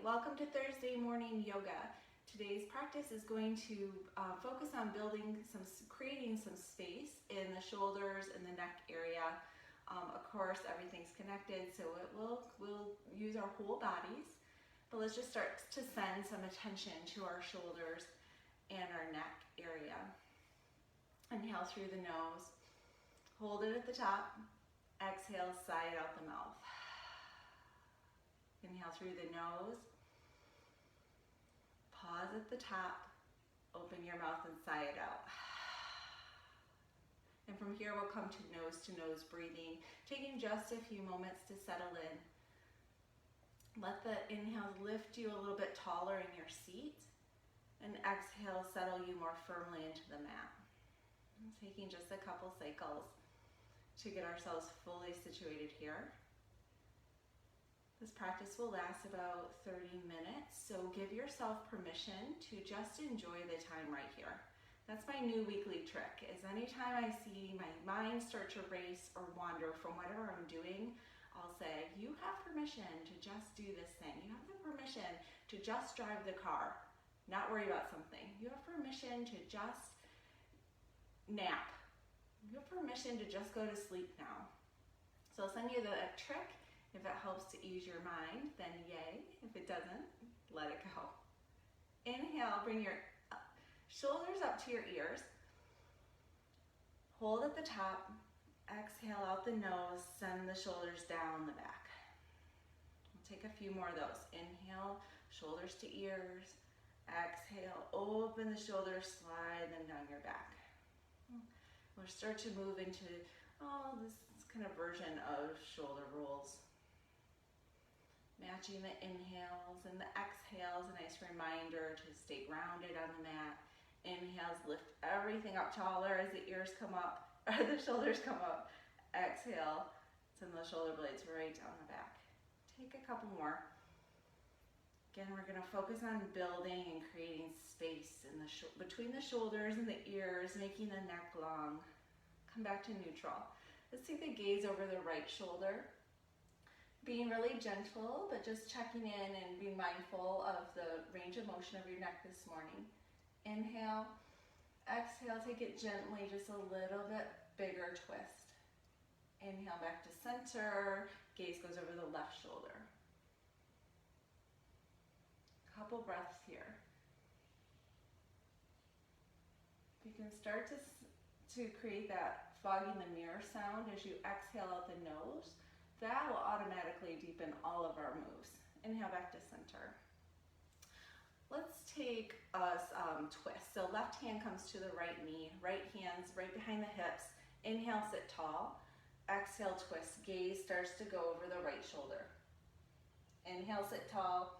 welcome to Thursday morning yoga. Today's practice is going to focus on creating some space in the shoulders and the neck area. Of course, everything's connected, so we'll use our whole bodies. But let's just start to send some attention to our shoulders and our neck area. Inhale through the nose, hold it at the top, exhale, sigh it out the mouth. Inhale through the nose, pause at the top, open your mouth and sigh it out. And from here we'll come to nose breathing, taking just a few moments to settle in. Let the inhale lift you a little bit taller in your seat, and exhale, settle you more firmly into the mat. And taking just a couple cycles to get ourselves fully situated here. This practice will last about 30 minutes, so give yourself permission to just enjoy the time right here. That's my new weekly trick, is anytime I see my mind start to race or wander from whatever I'm doing, I'll say, you have permission to just do this thing. You have the permission to just drive the car, not worry about something. You have permission to just nap. You have permission to just go to sleep now. So I'll send you that trick. If it helps to ease your mind, then yay. If it doesn't, let it go. Inhale, bring your shoulders up to your ears. Hold at the top. Exhale out the nose, send the shoulders down the back. We'll take a few more of those. Inhale, shoulders to ears. Exhale, open the shoulders, slide them down your back. We'll start to move into this kind of version of shoulder rolls. Matching the inhales and the exhales, a nice reminder to stay grounded on the mat. Inhales, lift everything up taller as the ears come up, or the shoulders come up. Exhale, send the shoulder blades right down the back. Take a couple more. Again, we're going to focus on building and creating space in between the shoulders and the ears, making the neck long. Come back to neutral. Let's take the gaze over the right shoulder. Being really gentle, but just checking in and being mindful of the range of motion of your neck this morning. Inhale, exhale, take it gently, just a little bit bigger twist. Inhale back to center, gaze goes over the left shoulder. Couple breaths here. You can start to create that fogging the mirror sound as you exhale out the nose. That will automatically deepen all of our moves. Inhale back to center. Let's take a twist. So left hand comes to the right knee, right hand's right behind the hips. Inhale, sit tall. Exhale, twist. Gaze starts to go over the right shoulder. Inhale, sit tall.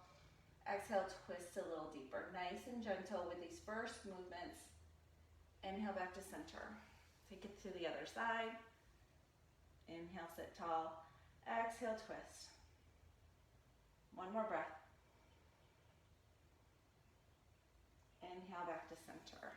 Exhale, twist a little deeper. Nice and gentle with these first movements. Inhale back to center. Take it to the other side. Inhale, sit tall. Exhale, twist. One more breath. Inhale back to center.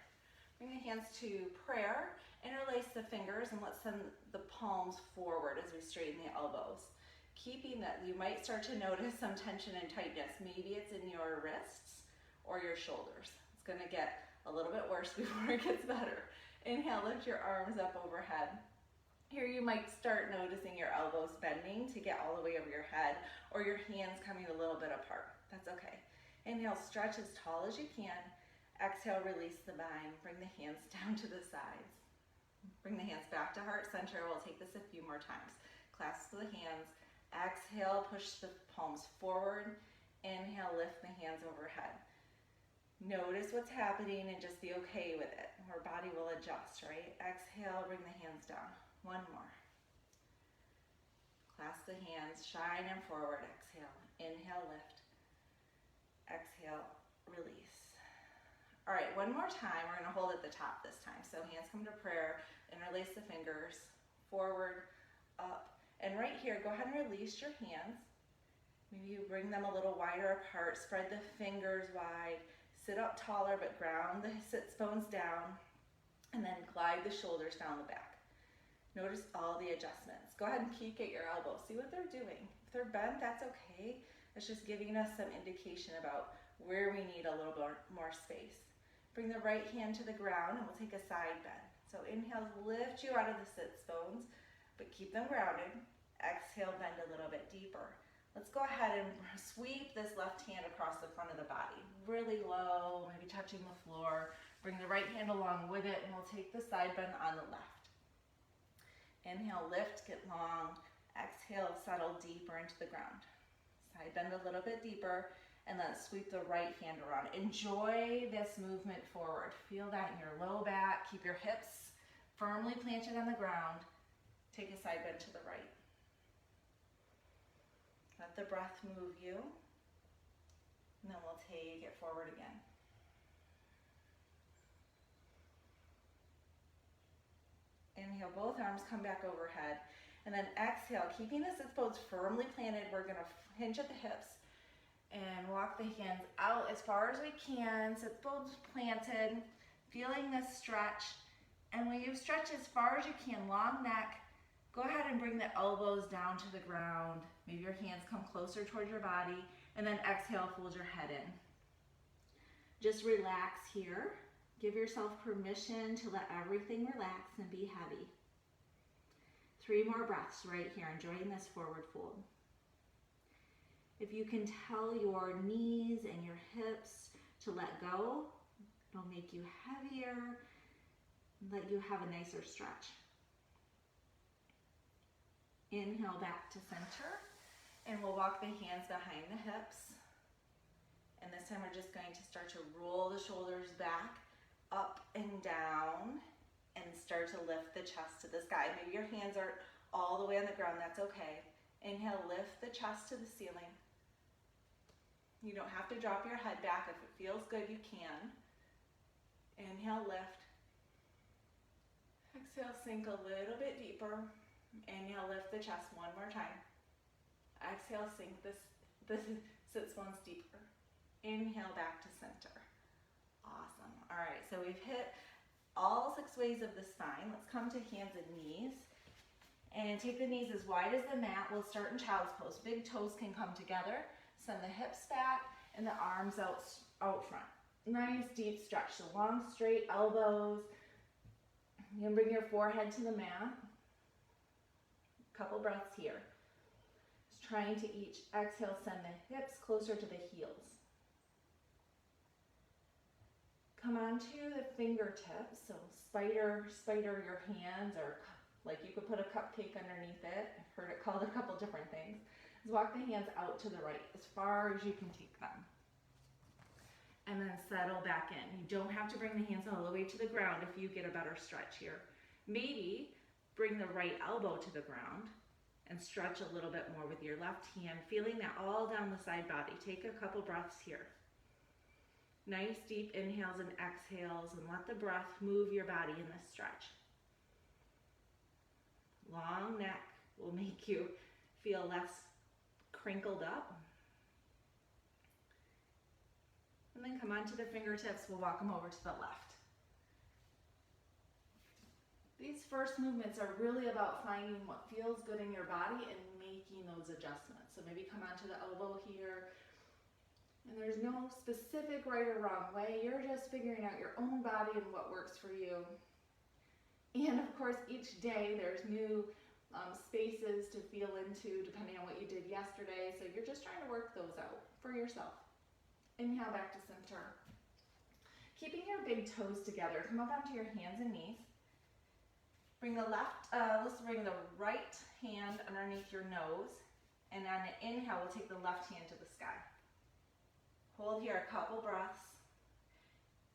Bring the hands to prayer. Interlace the fingers and let's send the palms forward as we straighten the elbows. Keeping that, you might start to notice some tension and tightness. Maybe it's in your wrists or your shoulders. It's going to get a little bit worse before it gets better. Inhale, lift your arms up overhead. Here you might start noticing your elbows bending to get all the way over your head, or your hands coming a little bit apart. That's okay. Inhale, stretch as tall as you can. Exhale, release the bind. Bring the hands down to the sides. Bring the hands back to heart center. We'll take this a few more times. Clasp the hands. Exhale, push the palms forward. Inhale, lift the hands overhead. Notice what's happening and just be okay with it. Our body will adjust, right? Exhale, bring the hands down. One more. Clasp the hands, shine them forward. Exhale, inhale, lift. Exhale, release. All right, one more time. We're going to hold at the top this time. So hands come to prayer, interlace the fingers, forward, up. And right here, go ahead and release your hands. Maybe you bring them a little wider apart, spread the fingers wide, sit up taller, but ground the sits bones down, and then glide the shoulders down the back. Notice all the adjustments. Go ahead and peek at your elbows. See what they're doing. If they're bent, that's okay. It's just giving us some indication about where we need a little bit more space. Bring the right hand to the ground and we'll take a side bend. So inhale, lift you out of the sits bones, but keep them grounded. Exhale, bend a little bit deeper. Let's go ahead and sweep this left hand across the front of the body, really low, maybe touching the floor. Bring the right hand along with it, and we'll take the side bend on the left. Inhale, lift, get long. Exhale, settle deeper into the ground. Side bend a little bit deeper, and then sweep the right hand around. Enjoy this movement forward. Feel that in your low back. Keep your hips firmly planted on the ground. Take a side bend to the right. Let the breath move you, and then we'll take it forward again. Inhale, both arms come back overhead, and then exhale, keeping the sits bones firmly planted. We're gonna hinge at the hips and walk the hands out as far as we can, sits bones planted, feeling this stretch. And when you stretch as far as you can, long neck, go ahead and bring the elbows down to the ground. Maybe your hands come closer towards your body, and then exhale, fold your head in. Just relax here. Give yourself permission to let everything relax and be heavy. 3 more breaths right here, enjoying this forward fold. If you can tell your knees and your hips to let go, it'll make you heavier, let you have a nicer stretch. Inhale back to center, and we'll walk the hands behind the hips. And this time we're just going to start to roll the shoulders back, up and down, and start to lift the chest to the sky. Maybe your hands are all the way on the ground, that's okay. Inhale, lift the chest to the ceiling. You don't have to drop your head back. If it feels good, you can. Inhale, lift. Exhale, sink a little bit deeper. Inhale, lift the chest one more time. Exhale, sink the sits bones deeper. Inhale, back to center. Awesome. All right, so we've hit all 6 ways of the spine. Let's come to hands and knees. And take the knees as wide as the mat. We'll start in child's pose. Big toes can come together. Send the hips back and the arms out front. Nice deep stretch. So long, straight elbows. You can bring your forehead to the mat. Couple breaths here. Just trying to each exhale, send the hips closer to the heels. Come onto the fingertips. So spider your hands, or like you could put a cupcake underneath it. I've heard it called a couple different things. Just walk the hands out to the right as far as you can take them. And then settle back in. You don't have to bring the hands all the way to the ground if you get a better stretch here. Maybe bring the right elbow to the ground and stretch a little bit more with your left hand, feeling that all down the side body. Take a couple breaths here. Nice deep inhales and exhales, and let the breath move your body in this stretch. Long neck will make you feel less crinkled up. And then come onto the fingertips, we'll walk them over to the left. These first movements are really about finding what feels good in your body and making those adjustments. So maybe come onto the elbow here. And there's no specific right or wrong way. You're just figuring out your own body and what works for you. And of course, each day there's new spaces to feel into depending on what you did yesterday. So you're just trying to work those out for yourself. Inhale back to center. Keeping your big toes together, come up onto your hands and knees. Bring the bring the right hand underneath your nose. And on an inhale, we'll take the left hand to the sky. Hold here a couple breaths.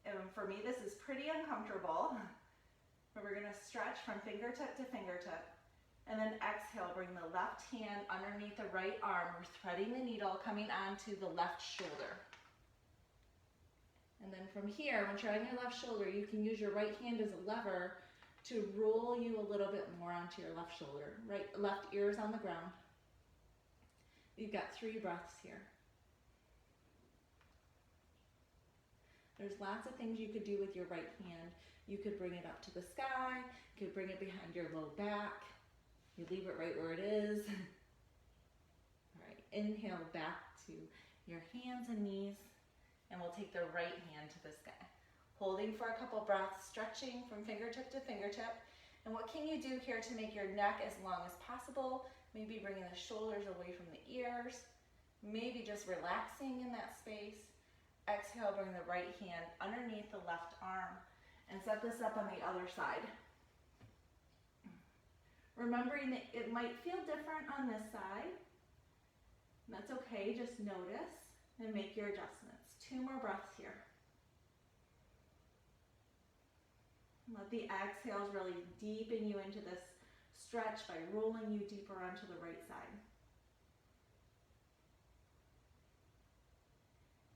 And for me, this is pretty uncomfortable. But we're gonna stretch from fingertip to fingertip. And then exhale, bring the left hand underneath the right arm. We're threading the needle, coming onto the left shoulder. And then from here, once you're on your left shoulder, you can use your right hand as a lever to roll you a little bit more onto your left shoulder. Left ear is on the ground. You've got 3 breaths here. There's lots of things you could do with your right hand. You could bring it up to the sky. You could bring it behind your low back. You leave it right where it is. All right, inhale back to your hands and knees, and we'll take the right hand to the sky. Holding for a couple breaths, stretching from fingertip to fingertip. And what can you do here to make your neck as long as possible? Maybe bringing the shoulders away from the ears. Maybe just relaxing in that space. Exhale, bring the right hand underneath the left arm and set this up on the other side. Remembering that it might feel different on this side. And that's okay, just notice and make your adjustments. 2 more breaths here. Let the exhales really deepen you into this stretch by rolling you deeper onto the right side.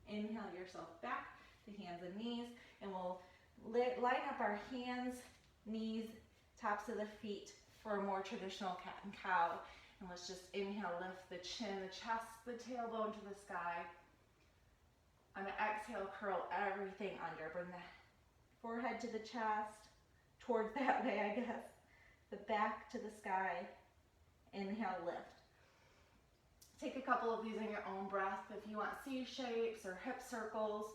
Inhale yourself back to hands and knees, and we'll line up our hands, knees, tops of the feet for a more traditional cat and cow. And let's just inhale, lift the chin, the chest, the tailbone to the sky. On an exhale, curl everything under. Bring the forehead to the chest, towards that way, I guess. The back to the sky. Inhale, lift. Take a couple of these in your own breath. If you want C shapes or hip circles,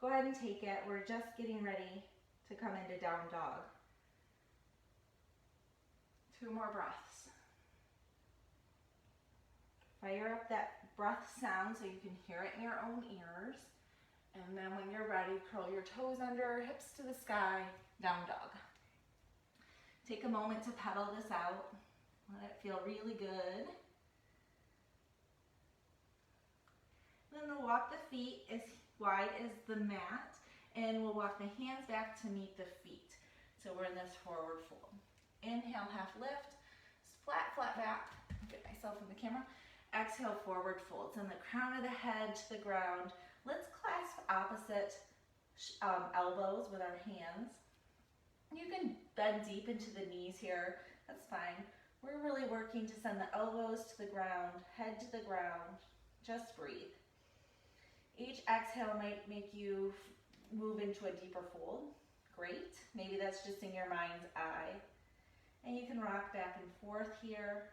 go ahead and take it. We're just getting ready to come into down dog. 2 more breaths. Fire up that breath sound so you can hear it in your own ears. And then when you're ready, curl your toes under, hips to the sky, down dog. Take a moment to pedal this out. Let it feel really good. Then we'll walk the feet as wide as the mat, and we'll walk the hands back to meet the feet. So we're in this forward fold. Inhale, half lift, flat, flat back. Get myself in the camera. Exhale, forward fold. Send the crown of the head to the ground. Let's clasp opposite elbows with our hands. You can bend deep into the knees here. That's fine. We're really working to send the elbows to the ground, head to the ground. Just breathe. Each exhale might make you move into a deeper fold. Great. Maybe that's just in your mind's eye. And you can rock back and forth here.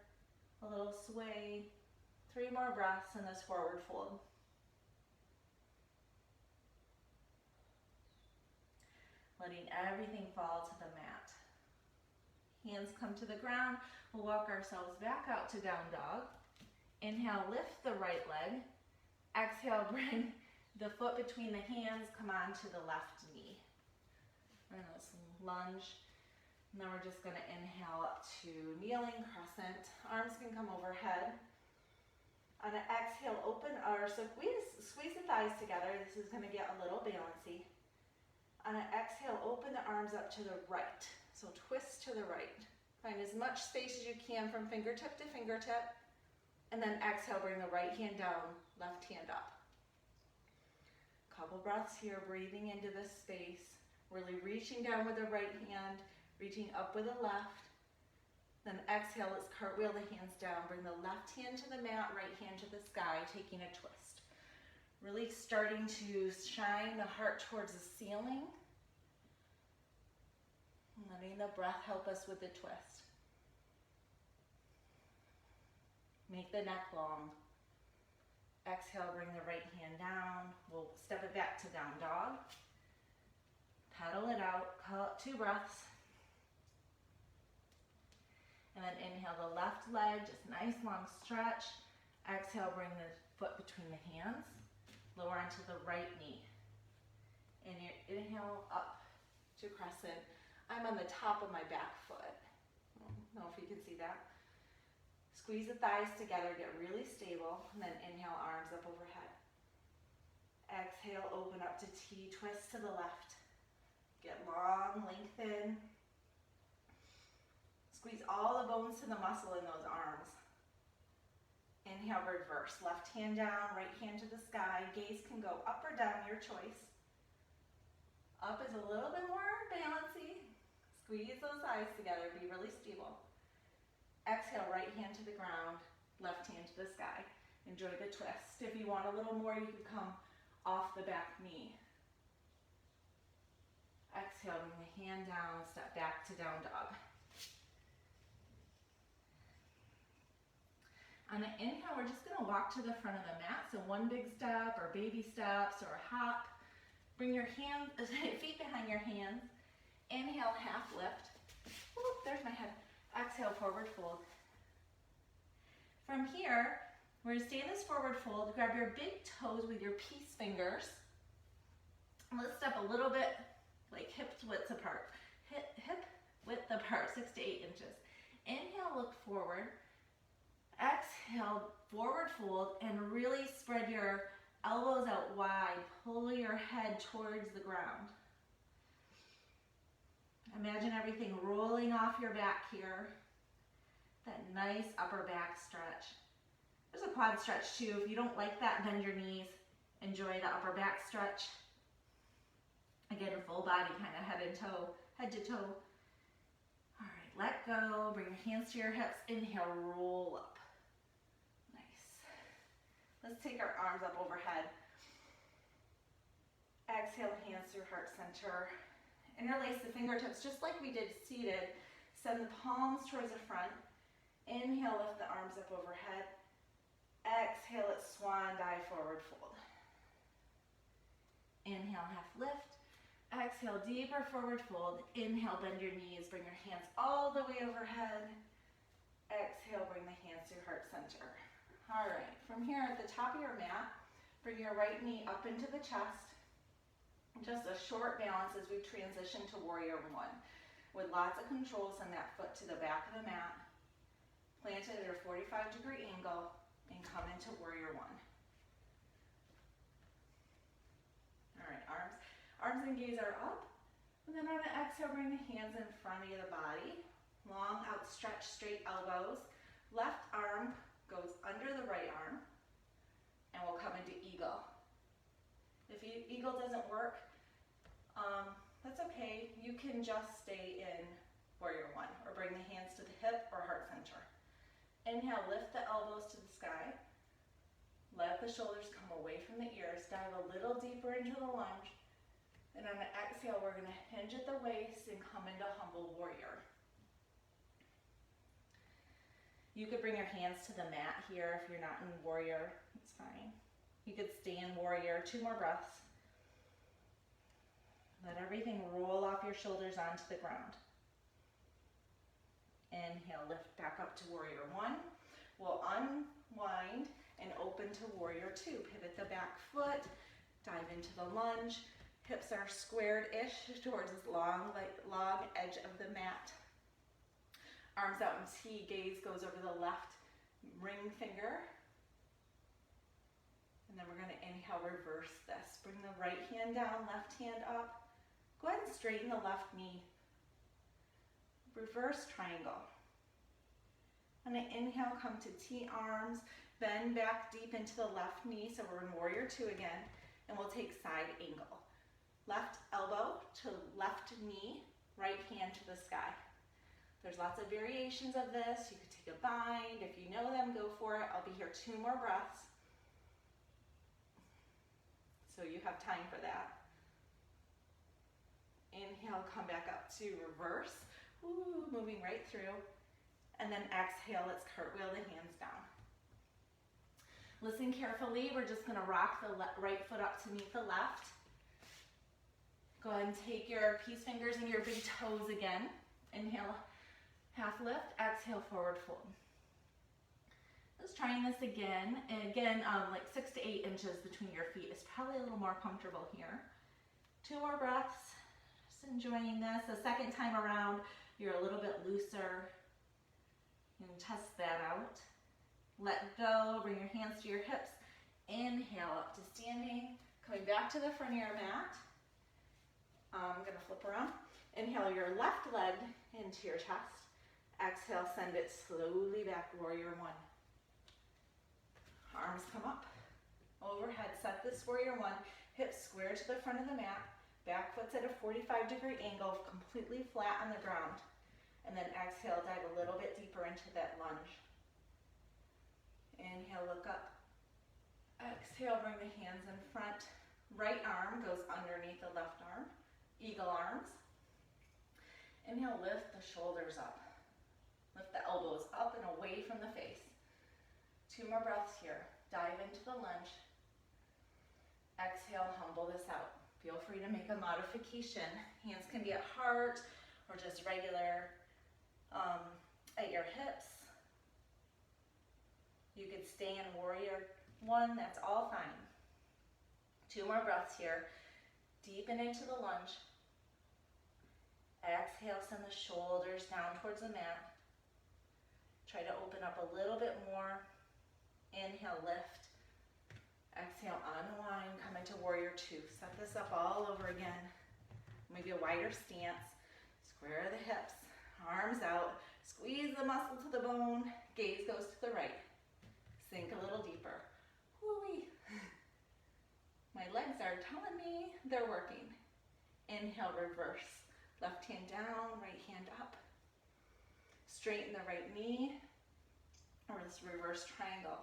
A little sway. 3 more breaths in this forward fold. Letting everything fall to the mat. Hands come to the ground. We'll walk ourselves back out to down dog. Inhale, lift the right leg. Exhale, bring the foot between the hands, come on to the left knee. We're gonna lunge. And then we're just gonna inhale up to kneeling crescent. Arms can come overhead. On an exhale, open or squeeze the thighs together. This is gonna get a little balancy. On an exhale, open the arms up to the right. So twist to the right. Find as much space as you can from fingertip to fingertip. And then exhale, bring the right hand down, left hand up. Couple breaths here, breathing into this space. Really reaching down with the right hand, reaching up with the left. Then exhale, let's cartwheel the hands down. Bring the left hand to the mat, right hand to the sky, taking a twist. Really starting to shine the heart towards the ceiling. And letting the breath help us with the twist. Make the neck long. Exhale, bring the right hand down. We'll step it back to down dog. Pedal it out, call it 2 breaths. And then inhale the left leg, just nice long stretch. Exhale, bring the foot between the hands. Lower onto the right knee. And inhale up to crescent. I'm on the top of my back foot. I don't know if you can see that. Squeeze the thighs together, get really stable, and then inhale, arms up overhead. Exhale, open up to T, twist to the left. Get long, lengthen. Squeeze all the bones to the muscle in those arms. Inhale, reverse. Left hand down, right hand to the sky. Gaze can go up or down, your choice. Up is a little bit more balancy. Squeeze those eyes together, be really stable. Exhale, right hand to the ground, left hand to the sky. Enjoy the twist. If you want a little more, you can come off the back knee. Exhale, bring the hand down, step back to down dog. On the inhale, we're just gonna walk to the front of the mat. So one big step or baby steps or a hop. Bring your hands, feet behind your hands. Inhale, half lift. Ooh, there's my head. Exhale, forward fold. From here, we're gonna stay in this forward fold. Grab your big toes with your peace fingers. Let's step a little bit like hip width apart. Hip width apart, 6 to 8 inches. Inhale, look forward. Exhale, forward fold, and really spread your elbows out wide. Pull your head towards the ground. Imagine everything rolling off your back here. That nice upper back stretch. There's a quad stretch too. If you don't like that, bend your knees. Enjoy the upper back stretch. Again, full body, kind of head to toe. All right, let go. Bring your hands to your hips. Inhale, roll up. Nice. Let's take our arms up overhead. Exhale, hands through heart center. Interlace the fingertips just like we did seated. Send the palms towards the front. Inhale, lift the arms up overhead. Exhale, it swan dive, forward fold. Inhale, half lift. Exhale, deeper forward fold. Inhale, bend your knees. Bring your hands all the way overhead. Exhale, bring the hands to heart center. All right, from here at the top of your mat, bring your right knee up into the chest. Just a short balance as we transition to warrior one. With lots of control, send that foot to the back of the mat. Plant it at a 45-degree angle and come into warrior one. All right, arms and gaze are up. And then on an exhale, bring the hands in front of the body. Long, outstretched, straight elbows. Left arm goes under the right arm. And we'll come into eagle. If eagle doesn't work, that's okay. You can just stay in warrior one or bring the hands to the hip or heart center. Inhale, lift the elbows to the sky. Let the shoulders come away from the ears. Dive a little deeper into the lunge. And on the exhale, we're gonna hinge at the waist and come into humble warrior. You could bring your hands to the mat here if you're not in warrior, it's fine. You could stay in warrior, 2 more breaths. Let everything roll off your shoulders onto the ground. Inhale, lift back up to warrior one. We'll unwind and open to warrior two. Pivot the back foot, dive into the lunge. Hips are squared-ish towards this long edge of the mat. Arms out in T, gaze goes over the left ring finger. And then we're gonna inhale, reverse this. Bring the right hand down, left hand up. Go ahead and straighten the left knee. Reverse triangle. On an inhale, come to T arms, bend back deep into the left knee, so we're in warrior two again, and we'll take side angle. Left elbow to left knee, right hand to the sky. There's lots of variations of this. You could take a bind. If you know them, go for it. I'll be here 2 more breaths. So you have time for that. Inhale, come back up to reverse. Ooh, moving right through. And then exhale, let's cartwheel the hands down. Listen carefully. We're just gonna rock the right foot up to meet the left. Go ahead and take your peace fingers and your big toes again. Inhale, half lift. Exhale, forward fold. Let's try this again. And again, like 6 to 8 inches between your feet is probably a little more comfortable here. 2 more breaths. Just enjoying this. The second time around, you're a little bit looser. You can test that out. Let go. Bring your hands to your hips. Inhale up to standing. Coming back to the front of your mat. I'm going to flip around. Inhale your left leg into your chest. Exhale, send it slowly back, warrior one. Arms come up. Overhead, set this warrior one. Hips square to the front of the mat. Back foot's at a 45-degree angle, completely flat on the ground. And then exhale, dive a little bit deeper into that lunge. Inhale, look up. Exhale, bring the hands in front. Right arm goes underneath the left arm. Eagle arms. Inhale, lift the shoulders up. Lift the elbows up and away from the face. 2 more breaths here. Dive into the lunge. Exhale, humble this out. Feel free to make a modification. Hands can be at heart or just regular at your hips. You could stay in warrior one, that's all fine. 2 more breaths here. Deepen into the lunge. Exhale, send the shoulders down towards the mat. Try to open up a little bit more. Inhale, lift. Exhale, unwind, come into warrior 2. Set this up all over again. Maybe a wider stance. Square the hips, arms out. Squeeze the muscle to the bone. Gaze goes to the right. Sink a little deeper. Woo-wee. My legs are telling me they're working. Inhale, reverse. Left hand down, right hand up. Straighten the right knee, or this reverse triangle.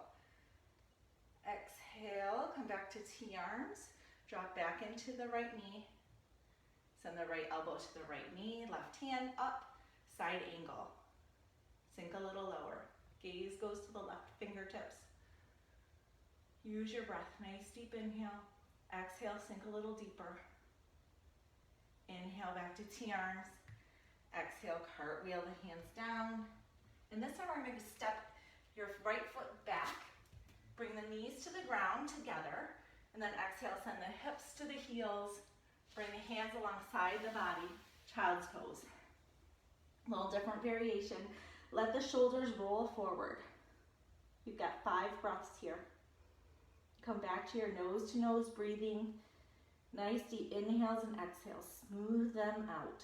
Exhale, come back to T-arms. Drop back into the right knee. Send the right elbow to the right knee. Left hand up, side angle. Sink a little lower. Gaze goes to the left fingertips. Use your breath. Nice deep inhale. Exhale, sink a little deeper. Inhale, back to T-arms. Exhale, cartwheel the hands down. And this time we're going to step your right foot back. Bring the knees to the ground together. And then exhale, send the hips to the heels. Bring the hands alongside the body. Child's pose. A little different variation. Let the shoulders roll forward. You've got 5 breaths here. Come back to your nose to nose breathing. Nice deep inhales and exhales. Smooth them out.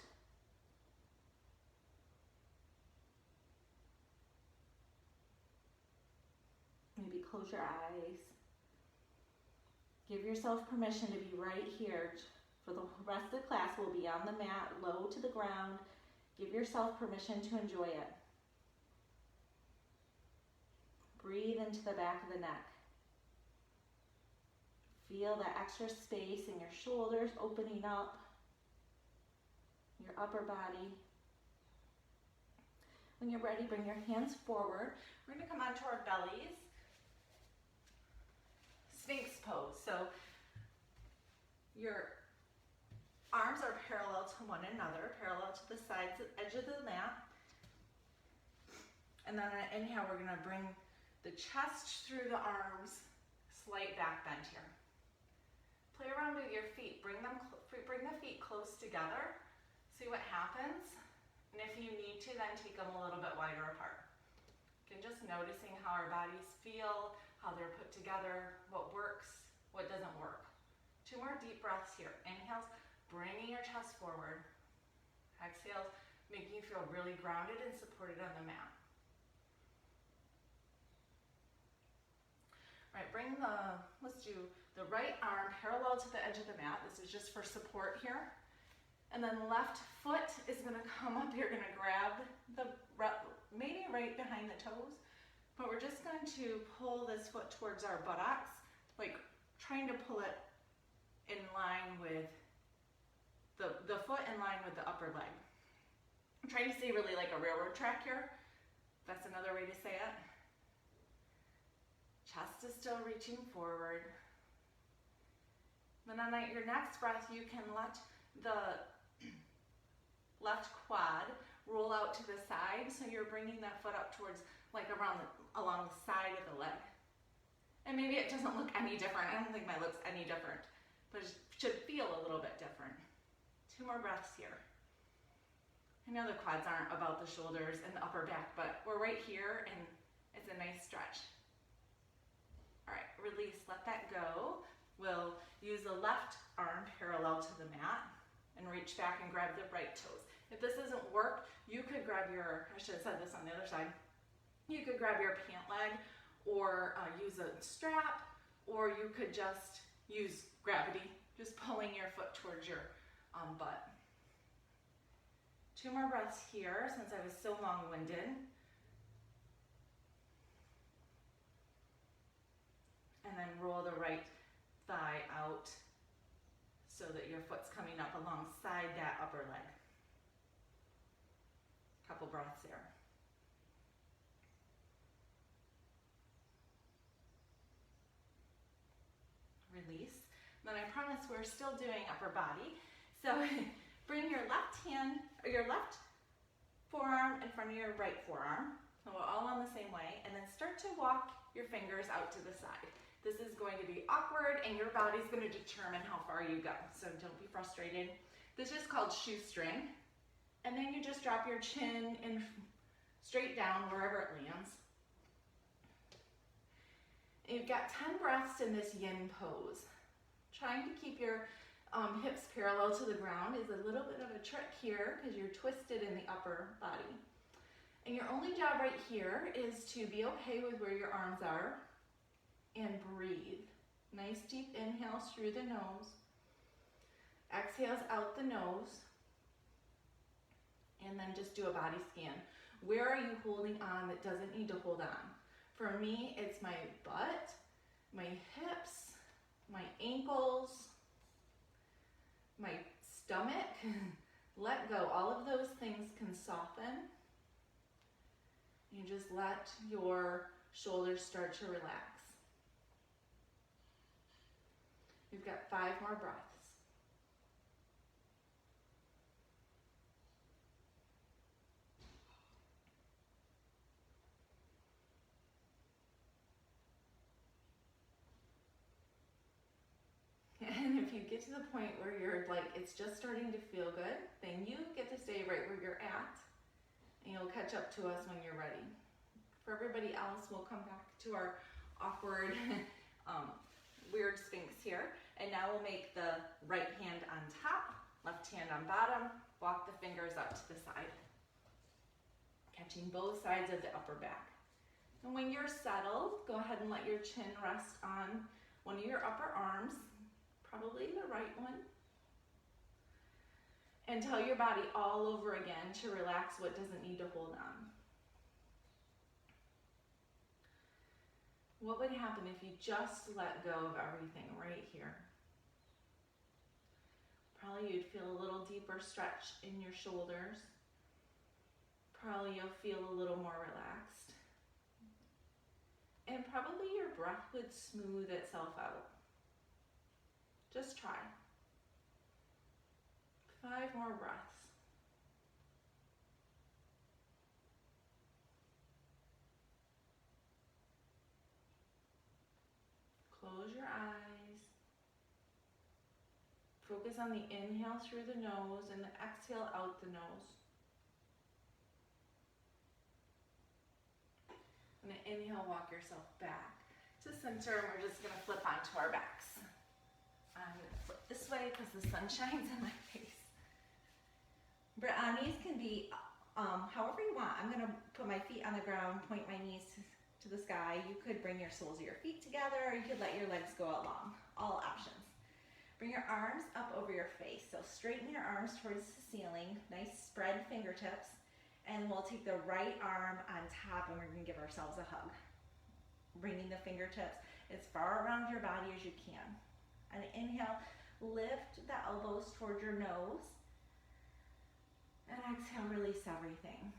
Maybe close your eyes. Give yourself permission to be right here. For the rest of the class, we'll be on the mat, low to the ground. Give yourself permission to enjoy it. Breathe into the back of the neck. Feel that extra space in your shoulders opening up, your upper body. When you're ready, bring your hands forward. We're going to come onto our bellies. Sphinx pose. So your arms are parallel to one another, parallel to the sides, edge of the mat. And then on an inhale, we're going to bring the chest through the arms, slight back bend here. Play around with your feet. Bring the feet close together. See what happens. And if you need to, then take them a little bit wider apart. Again, just noticing how our bodies feel, how they're put together, what works, what doesn't work. 2 more deep breaths here. Inhales, bringing your chest forward. Exhales, making you feel really grounded and supported on the mat. All right, let's do the right arm parallel to the edge of the mat. This is just for support here. And then left foot is going to come up. You're going to grab maybe right behind the toes, but we're just going to pull this foot towards our buttocks, like trying to pull it in line with the foot in line with the upper leg. I'm trying to say really like a railroad track here. That's another way to say it. Chest is still reaching forward. Then on your next breath, you can let the left quad roll out to the side, so you're bringing that foot up towards, like along the side of the leg. And maybe it doesn't look any different. I don't think mine looks any different, but it should feel a little bit different. 2 more breaths here. I know the quads aren't about the shoulders and the upper back, but we're right here and it's a nice stretch. All right, release, let that go. We'll use the left arm parallel to the mat and reach back and grab the right toes. If this doesn't work, you could grab I should have said this on the other side. You could grab your pant leg or use a strap, or you could just use gravity, just pulling your foot towards your butt. 2 more breaths here since I was so long-winded. And then roll the right thigh out so that your foot's coming up alongside that upper leg. Couple breaths there. release. Then I promise we're still doing upper body. So bring your left hand, or your left forearm in front of your right forearm. So we're all on the same way, and then start to walk your fingers out to the side. This is going to be awkward, and your body's going to determine how far you go, so don't be frustrated. This is called shoestring, and then you just drop your chin in straight down wherever it lands. You've got 10 breaths in this yin pose. Trying to keep your hips parallel to the ground is a little bit of a trick here because you're twisted in the upper body. And your only job right here is to be okay with where your arms are and breathe. Nice deep inhales through the nose. Exhales out the nose. And then just do a body scan. Where are you holding on that doesn't need to hold on? For me, it's my butt, my hips, my ankles, my stomach. Let go. All of those things can soften. You just let your shoulders start to relax. You've got 5 more breaths. And if you get to the point where you're like, it's just starting to feel good, then you get to stay right where you're at, and you'll catch up to us when you're ready. For everybody else, we'll come back to our awkward, weird Sphinx here. And now we'll make the right hand on top, left hand on bottom, walk the fingers out to the side, catching both sides of the upper back. And when you're settled, go ahead and let your chin rest on one of your upper arms, probably the right one. And tell your body all over again to relax what doesn't need to hold on. What would happen if you just let go of everything right here? Probably you'd feel a little deeper stretch in your shoulders. Probably you'll feel a little more relaxed. And probably your breath would smooth itself out. Just try. 5 more breaths. Close your eyes. Focus on the inhale through the nose and the exhale out the nose. And then inhale, walk yourself back to center, and we're just going to flip onto our backs. I'm going to flip this way because the sun shines in my face. Knees can be however you want. I'm going to put my feet on the ground, point my knees to the sky. You could bring your soles of your feet together, or you could let your legs go out long. All options. Bring your arms up over your face. So straighten your arms towards the ceiling. Nice spread fingertips. And we'll take the right arm on top, and we're going to give ourselves a hug. Bringing the fingertips as far around your body as you can. And inhale, lift the elbows towards your nose. And exhale, release everything.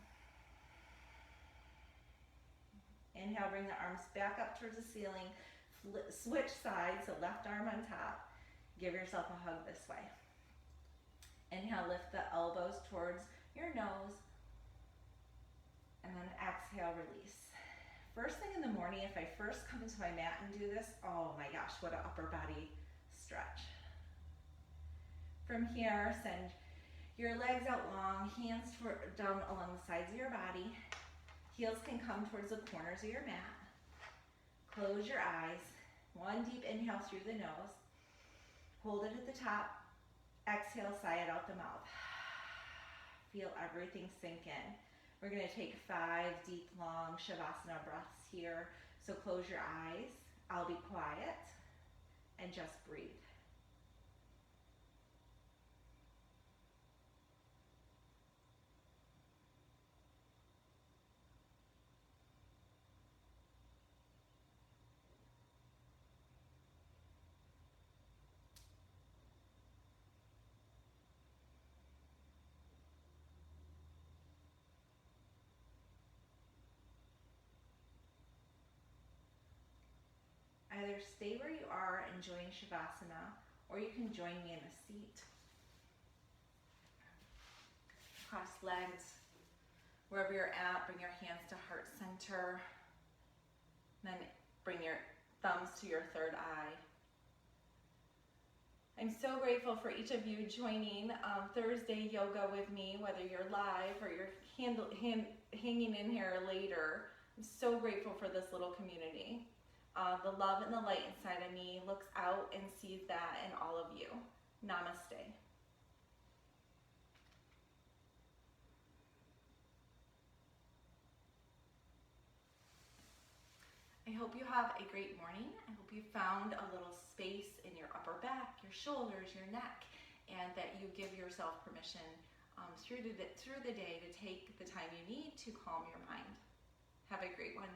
Inhale, bring the arms back up towards the ceiling. Switch sides, so left arm on top. Give yourself a hug this way. Inhale, lift the elbows towards your nose. And then exhale, release. First thing in the morning, if I first come into my mat and do this, oh my gosh, what an upper body stretch. From here, send your legs out long, hands down along the sides of your body. Heels can come towards the corners of your mat. Close your eyes. One deep inhale through the nose. Hold it at the top. Exhale, sigh it out the mouth. Feel everything sink in. We're going to take 5 deep, long Shavasana breaths here. So close your eyes. I'll be quiet and just breathe. Either either stay where you are and join Shavasana, or you can join me in a seat. Cross legs. Wherever you're at, bring your hands to heart center. Then bring your thumbs to your third eye. I'm so grateful for each of you joining Thursday yoga with me, whether you're live or you're hanging in here later. I'm so grateful for this little community. The love and the light inside of me looks out and sees that in all of you. Namaste. I hope you have a great morning. I hope you found a little space in your upper back, your shoulders, your neck, and that you give yourself permission through the day to take the time you need to calm your mind. Have a great one.